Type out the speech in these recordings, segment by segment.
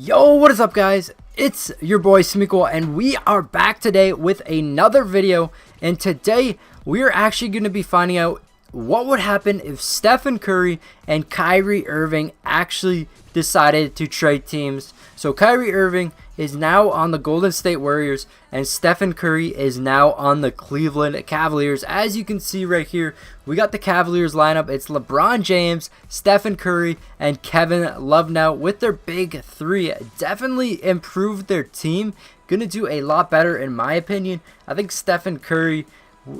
Yo, what is up guys? It's your boy Smequle and we are back today with another video, and today we are actually going to be finding out what would happen if Stephen Curry and Kyrie Irving actually decided to trade teams. So Kyrie Irving is now on the Golden State Warriors and Stephen Curry is now on the Cleveland Cavaliers. As you can see right here, we got the Cavaliers lineup. It's LeBron James, Stephen Curry, and Kevin Love now with their big three. Definitely improved their team. Gonna do a lot better in my opinion. I think Stephen Curry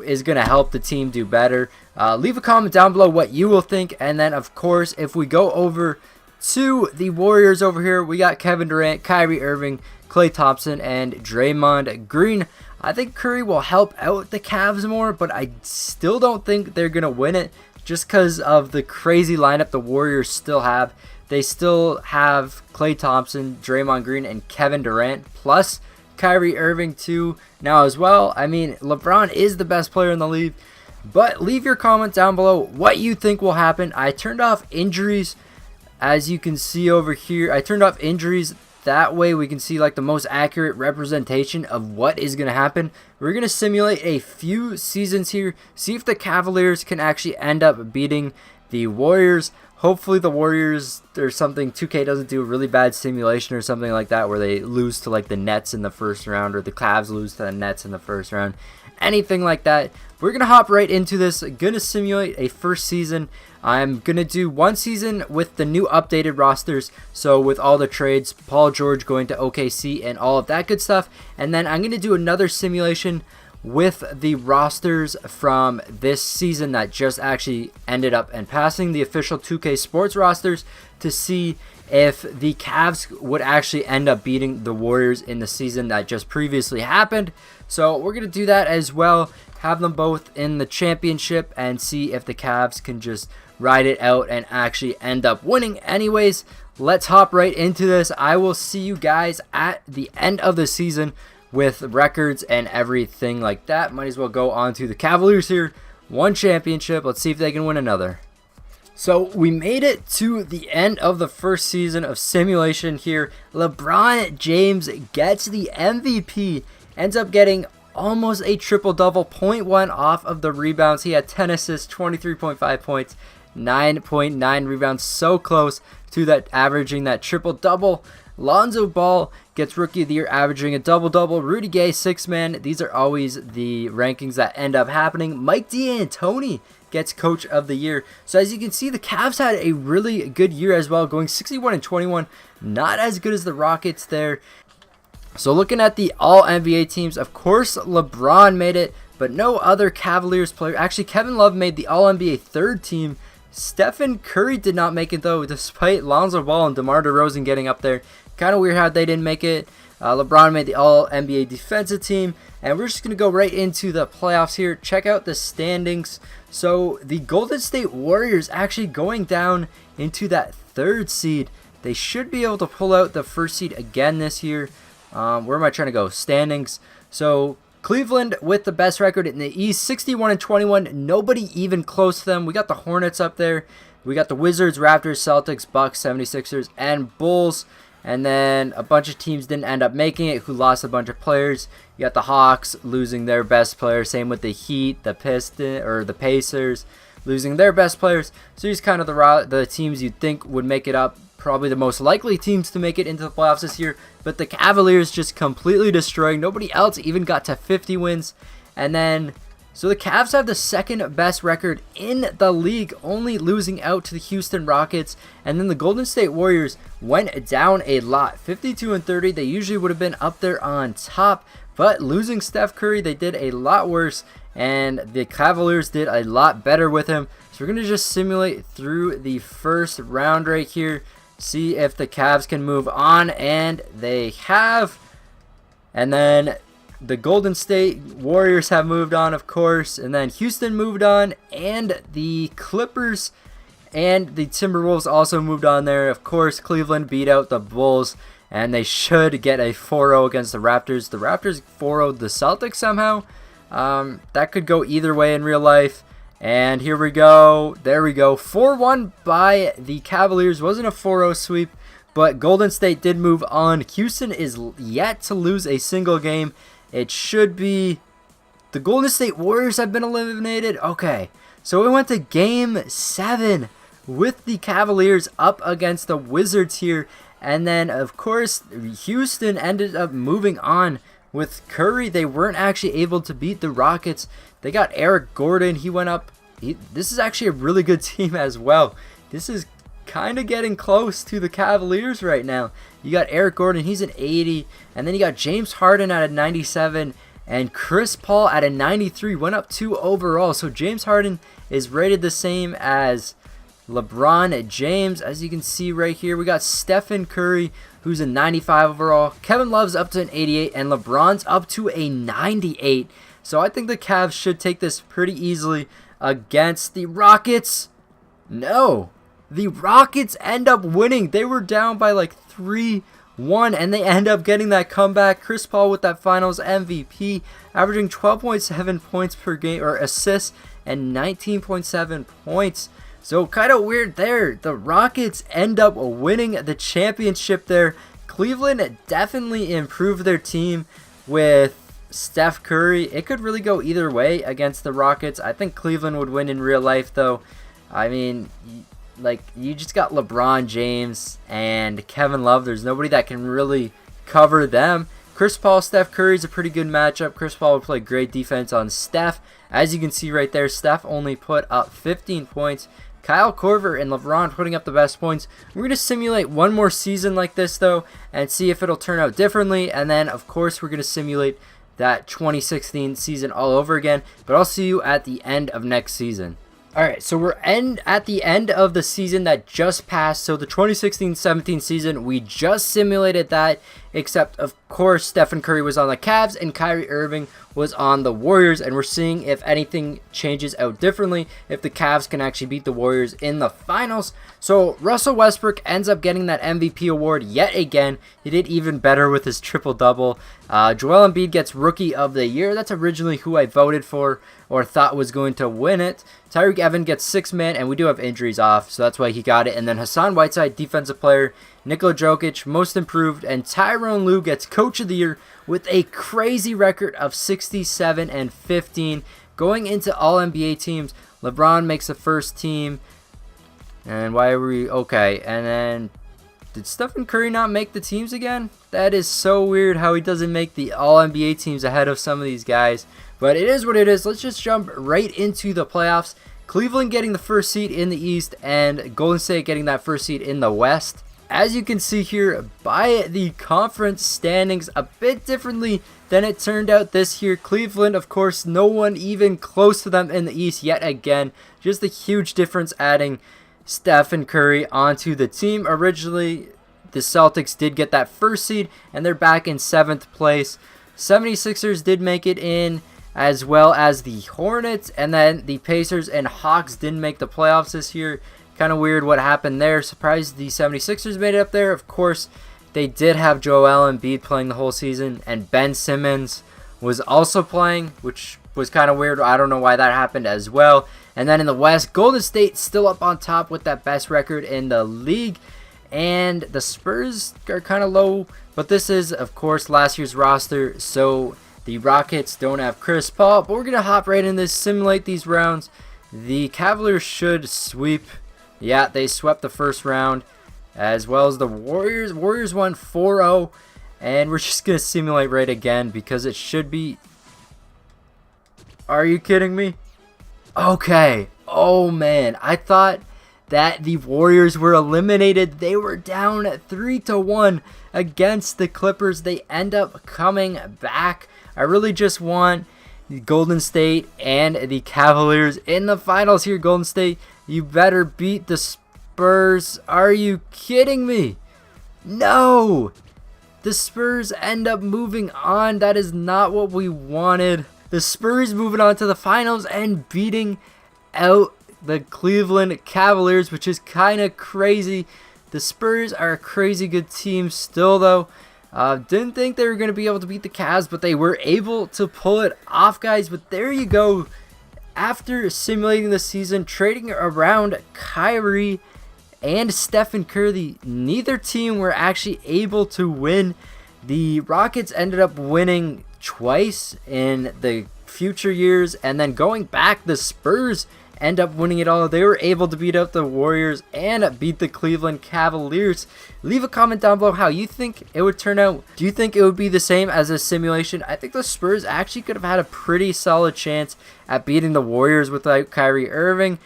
is going to help the team do better. Leave a comment down below what you will think. And then of course, if we go over to the Warriors over here, we got Kevin Durant, Kyrie Irving, Klay Thompson, and Draymond Green. I think Curry will help out the Cavs more, but I still don't think they're going to win it just because of the crazy lineup the Warriors still have. They still have Klay Thompson, Draymond Green, and Kevin Durant, plus Kyrie Irving too now as well. I mean, LeBron is the best player in the league, but leave your comment down below what you think will happen. I turned off injuries, as you can see over here. I turned off injuries, that way we can see like the most accurate representation of what is going to happen. We're going to simulate a few seasons here, see if the Cavaliers can actually end up beating the Warriors. Hopefully the Warriors or something, 2K doesn't do a really bad simulation or something like that where they lose to like the Nets in the first round, or the Cavs lose to the Nets in the first round. Anything like that. We're going to hop right into this. Going to simulate a first season. I'm going to do one season with the new updated rosters. So with all the trades, Paul George going to OKC and all of that good stuff. And then I'm going to do another simulation with the rosters from this season that just actually ended up and passing the official 2K Sports rosters to see if the Cavs would actually end up beating the Warriors in the season that just previously happened. So we're going to do that as well, have them both in the championship and see if the Cavs can just ride it out and actually end up winning. Anyways, let's hop right into this. I will see you guys at the end of the season with records and everything like that. Might as well go on to the Cavaliers here. One championship. Let's see if they can win another. So we made it to the end of the first season of simulation here. LeBron James gets the MVP. Ends up getting almost a triple-double. 0.1 off of the rebounds. He had 10 assists, 23.5 points, 9.9 rebounds. So close to that, averaging that triple-double. Lonzo Ball gets Rookie of the Year, averaging a double-double. Rudy Gay, sixth man. These are always the rankings that end up happening. Mike D'Antoni gets Coach of the Year. So as you can see, the Cavs had a really good year as well, going 61-21. Not as good as the Rockets there. So looking at the All-NBA teams, of course, LeBron made it, but no other Cavaliers player. Actually, Kevin Love made the All-NBA third team. Stephen Curry did not make it though, despite Lonzo Ball and DeMar DeRozan getting up there. Kind of weird how they didn't make it. LeBron made the All-NBA defensive team. And we're just going to go right into the playoffs here. Check out the standings. So the Golden State Warriors actually going down into that third seed. They should be able to pull out the first seed again this year. Where am I trying to go? Standings. So Cleveland with the best record in the East, 61-21. Nobody even close to them. We got the Hornets up there. We got the Wizards, Raptors, Celtics, Bucks, 76ers, and Bulls. And then a bunch of teams didn't end up making it, who lost a bunch of players. You got the Hawks losing their best player. Same with the Heat, the Pacers losing their best players. So these kind of the teams you'd think would make it up. Probably the most likely teams to make it into the playoffs this year. But the Cavaliers just completely destroying. Nobody else even got to 50 wins. And then, so the Cavs have the second best record in the league, only losing out to the Houston Rockets. And then the Golden State Warriors went down a lot, 52-30. They usually would have been up there on top, but losing Steph Curry, they did a lot worse. And the Cavaliers did a lot better with him. So we're going to just simulate through the first round right here. See if the Cavs can move on, and they have. And then the Golden State Warriors have moved on, of course, and then Houston moved on, and the Clippers and the Timberwolves also moved on there. Of course, Cleveland beat out the Bulls, and they should get a 4-0 against the Raptors. The Raptors 4-0'd the Celtics somehow. That could go either way in real life. And here we go. There we go. 4-1 by the Cavaliers. Wasn't a 4-0 sweep. but Golden State did move on. Houston is yet to lose a single game. It should be the Golden State Warriors have been eliminated. Okay, so we went to Game 7 with the Cavaliers up against the Wizards here. And then, of course, Houston ended up moving on with Curry. They weren't actually able to beat the Rockets. They got Eric Gordon. He went up. This is actually a really good team as well. This is kind of getting close to the Cavaliers right now. You got Eric Gordon. He's an 80. And then you got James Harden at a 97. And Chris Paul at a 93. Went up 2 overall. So James Harden is rated the same as LeBron James. As you can see right here, we got Stephen Curry, who's a 95 overall. Kevin Love's up to an 88, and LeBron's up to a 98. So I think the Cavs should take this pretty easily against the Rockets. No, the Rockets end up winning. They were down by like 3-1, and they end up getting that comeback. Chris Paul with that Finals MVP, averaging 12.7 points per game, or assists, and 19.7 points. So kind of weird there. The Rockets end up winning the championship there. Cleveland definitely improved their team with Steph Curry. It could really go either way against the Rockets. I think Cleveland would win in real life though. I mean, like, you just got LeBron James and Kevin Love. There's nobody that can really cover them. Chris Paul, Steph Curry is a pretty good matchup. Chris Paul would play great defense on Steph. As you can see right there, Steph only put up 15 points. Kyle Korver and LeBron putting up the best points. We're going to simulate one more season like this, though, and see if it'll turn out differently. And then, of course, we're going to simulate that 2016 season all over again. But I'll see you at the end of next season. Alright, so we're at the end of the season that just passed. So the 2016-17 season, we just simulated that. Except, of course, Stephen Curry was on the Cavs and Kyrie Irving was on the Warriors. And we're seeing if anything changes out differently, if the Cavs can actually beat the Warriors in the finals. So Russell Westbrook ends up getting that MVP award yet again. He did even better with his triple-double. Joel Embiid gets Rookie of the Year. That's originally who I voted for or thought was going to win it. Tyreek Evans gets 6-man, and we do have injuries off, so that's why he got it. And then Hassan Whiteside, Defensive Player. Nikola Jokic, Most Improved, and Tyronn Lue gets Coach of the Year with a crazy record of 67 and 15. Going into all NBA teams, LeBron makes the first team. And why are we okay? And then did Stephen Curry not make the teams again? That is so weird how he doesn't make the all NBA teams ahead of some of these guys. But it is what it is. Let's just jump right into the playoffs. Cleveland getting the first seed in the East and Golden State getting that first seed in the West. As you can see here by the conference standings, a bit differently than it turned out this year. Cleveland, of course, no one even close to them in the East yet again. Just a huge difference adding Stephen Curry onto the team. Originally, the Celtics did get that first seed, and they're back in 7th place. 76ers did make it in, as well as the Hornets, and then the Pacers and Hawks didn't make the playoffs this year. Kind of weird what happened there. Surprised the 76ers made it up there. Of course, they did have Joel Embiid playing the whole season, and Ben Simmons was also playing, which was kind of weird. I don't know why that happened as well. And then in the West, Golden State still up on top with that best record in the league. And the Spurs are kind of low, but this is, of course, last year's roster, so the Rockets don't have Chris Paul. But we're going to hop right in this, simulate these rounds. The Cavaliers should sweep. Yeah, they swept the first round, as well as the Warriors. Warriors won 4-0, and we're just going to simulate right again because it should be... Are you kidding me? Okay. Oh, man. I thought that the Warriors were eliminated. They were down 3-1 against the Clippers. They end up coming back. I really just want Golden State and the Cavaliers in the finals here. Golden State, you better beat the Spurs. Are you kidding me? No! The Spurs end up moving on. That is not what we wanted. The Spurs moving on to the finals and beating out the Cleveland Cavaliers, which is kind of crazy. The Spurs are a crazy good team still, though. Didn't think they were going to be able to beat the Cavs, but they were able to pull it off, guys. But there you go. After simulating the season, trading around Kyrie and Stephen Curry, neither team were actually able to win. The Rockets ended up winning twice in the future years, and then going back, the Spurs end up winning it all. They were able to beat up the Warriors and beat the Cleveland Cavaliers. Leave a comment down below how you think it would turn out. Do you think it would be the same as a simulation? I think the Spurs actually could have had a pretty solid chance at beating the Warriors without Kyrie Irving.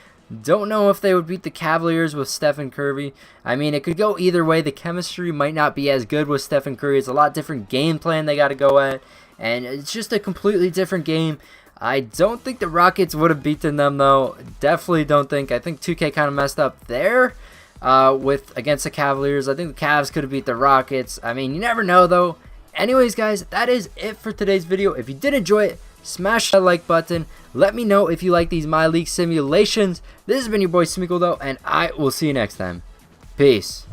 Don't know if they would beat the Cavaliers with Stephen Curry. I mean, it could go either way. The chemistry might not be as good with Stephen Curry. It's a lot different game plan they got to go at, and it's just a completely different game. I don't think the Rockets would have beaten them, though. Definitely don't think. I think 2K kind of messed up there against the Cavaliers. I think the Cavs could have beat the Rockets. I mean, you never know, though. Anyways, guys, that is it for today's video. If you did enjoy it, smash that like button. Let me know if you like these My League simulations. This has been your boy Smequle, though, and I will see you next time. Peace.